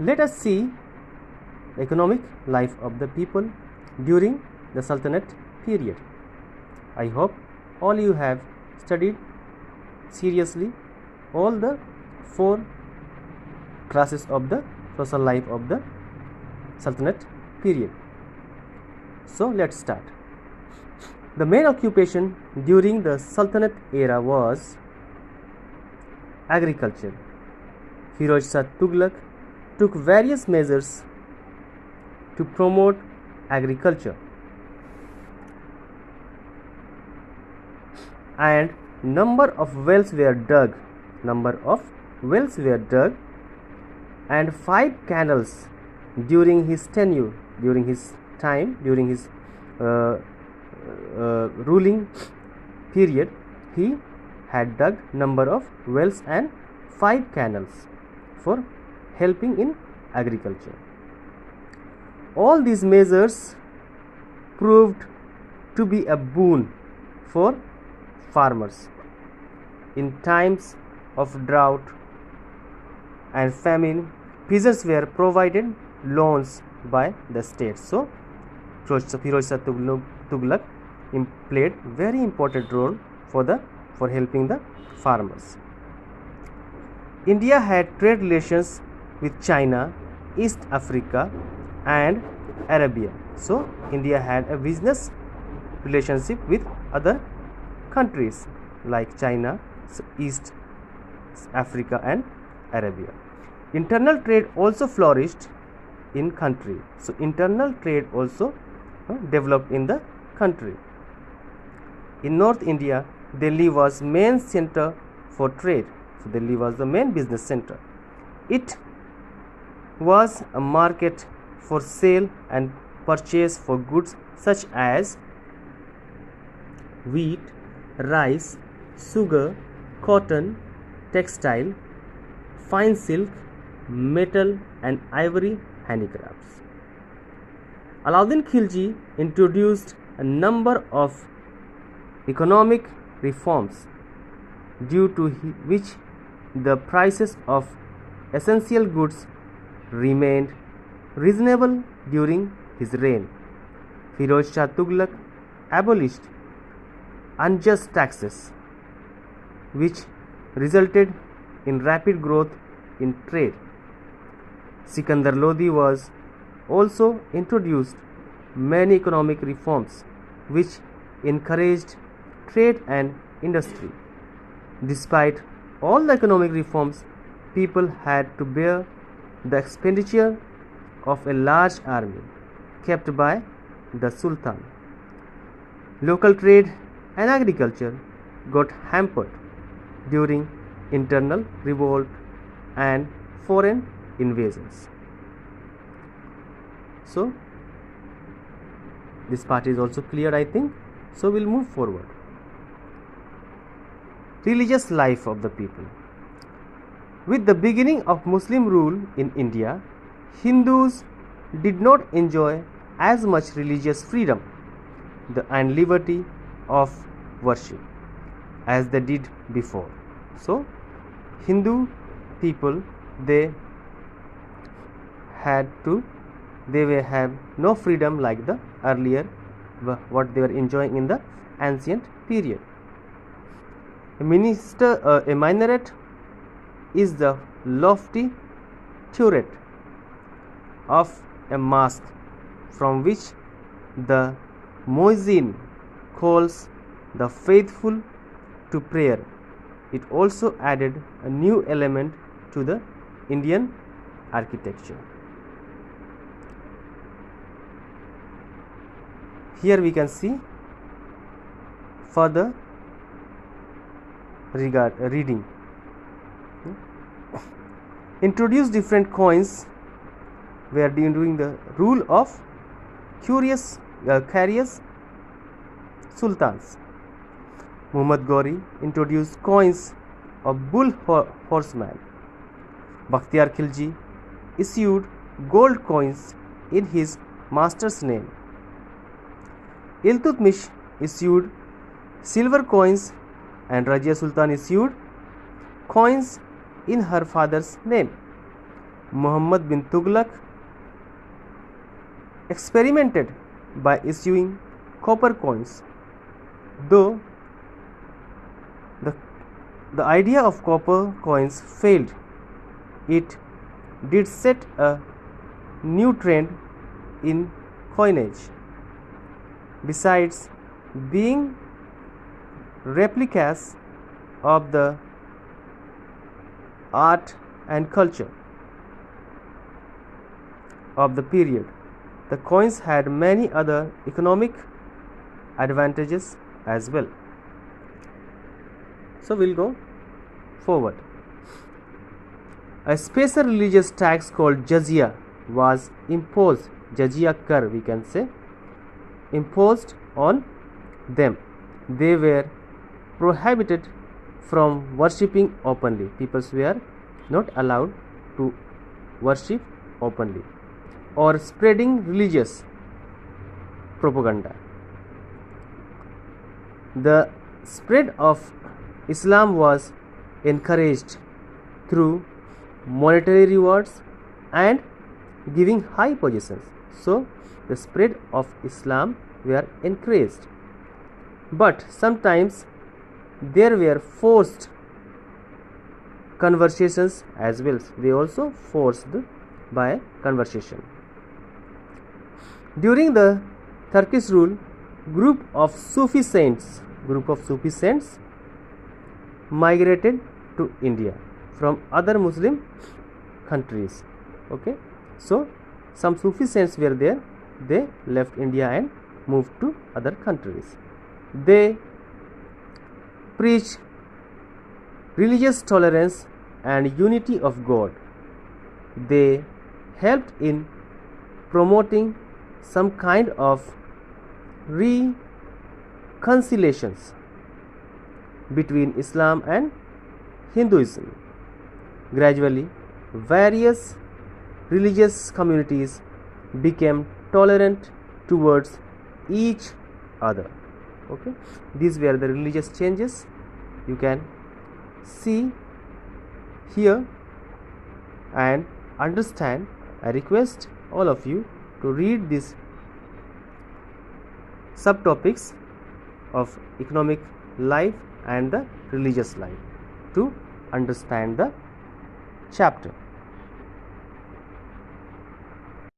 Let us see the economic life of the people during the Sultanate period. I hope all you have studied seriously all the 4 classes of the social life of the Sultanate period. So let's start. The main occupation during the Sultanate era was agriculture. Firoz Shah Tughlaq took various measures to promote agriculture, and number of wells were dug, and 5 canals during his tenure, during his ruling period. He had dug number of wells and 5 canals for helping in agriculture. All these measures proved to be a boon for farmers. In times of drought and famine, peasants were provided loans by the state. So, Firoz Shah Tughlaq played very important role for helping the farmers. India had trade relations with China, East Africa, and Arabia. So, India had a business relationship with other countries like China, East Africa, and Arabia. Internal trade also flourished in country. So, internal trade also developed in the country. In North India, Delhi was main center for trade. So, Delhi was the main business center. It was a market for sale and purchase for goods such as wheat, rice, sugar, cotton, textile, fine silk, metal, and ivory handicrafts. Alauddin Khilji introduced a number of economic reforms due to which the prices of essential goods remained reasonable during his reign. Firoz Shah Tughlaq abolished unjust taxes, which resulted in rapid growth in trade. Sikandar Lodi was also introduced many economic reforms which encouraged trade and industry. Despite all the economic reforms, people had to bear the expenditure of a large army kept by the Sultan. Local trade and agriculture got hampered during internal revolt and foreign invasions. So, this part is also clear, I think. So, we'll move forward. Religious life of the people. With the beginning of Muslim rule in India, Hindus did not enjoy as much religious freedom and liberty of worship as they did before. So, Hindu people, they have no freedom like the earlier what they were enjoying in the ancient period. A minaret is the lofty turret of a mosque from which the muezzin calls the faithful to prayer. It also added a new element to the Indian architecture. Here we can see further reading. Introduced different coins were during the rule of curious sultans. Muhammad Ghori introduced coins of bull horseman. Bakhtiyar Khilji issued gold coins in his master's name. Iltutmish issued silver coins and Razia Sultan issued coins in her father's name. Muhammad bin Tughlaq experimented by issuing copper coins. Though the idea of copper coins failed, it did set a new trend in coinage. Besides being replicas of the art and culture of the period, the coins had many other economic advantages as well. So we'll go forward. A special religious tax called jizya was imposed, jizya kar we can say, imposed on them. They were prohibited from worshipping openly. People were not allowed to worship openly or spreading religious propaganda. The spread of Islam was encouraged through monetary rewards and giving high positions. So the spread of Islam were encouraged, but sometimes there were forced conversations as well. They also forced by conversation. During the Turkish rule, group of Sufi saints migrated to India from other Muslim countries. Okay, so some Sufi saints were there. They left India and moved to other countries. They preached religious tolerance and unity of God. They helped in promoting some kind of reconciliations between Islam and Hinduism. Gradually, various religious communities became tolerant towards each other. Okay, these were the religious changes you can see here and understand. I request all of you to read these subtopics of economic life and the religious life to understand the chapter.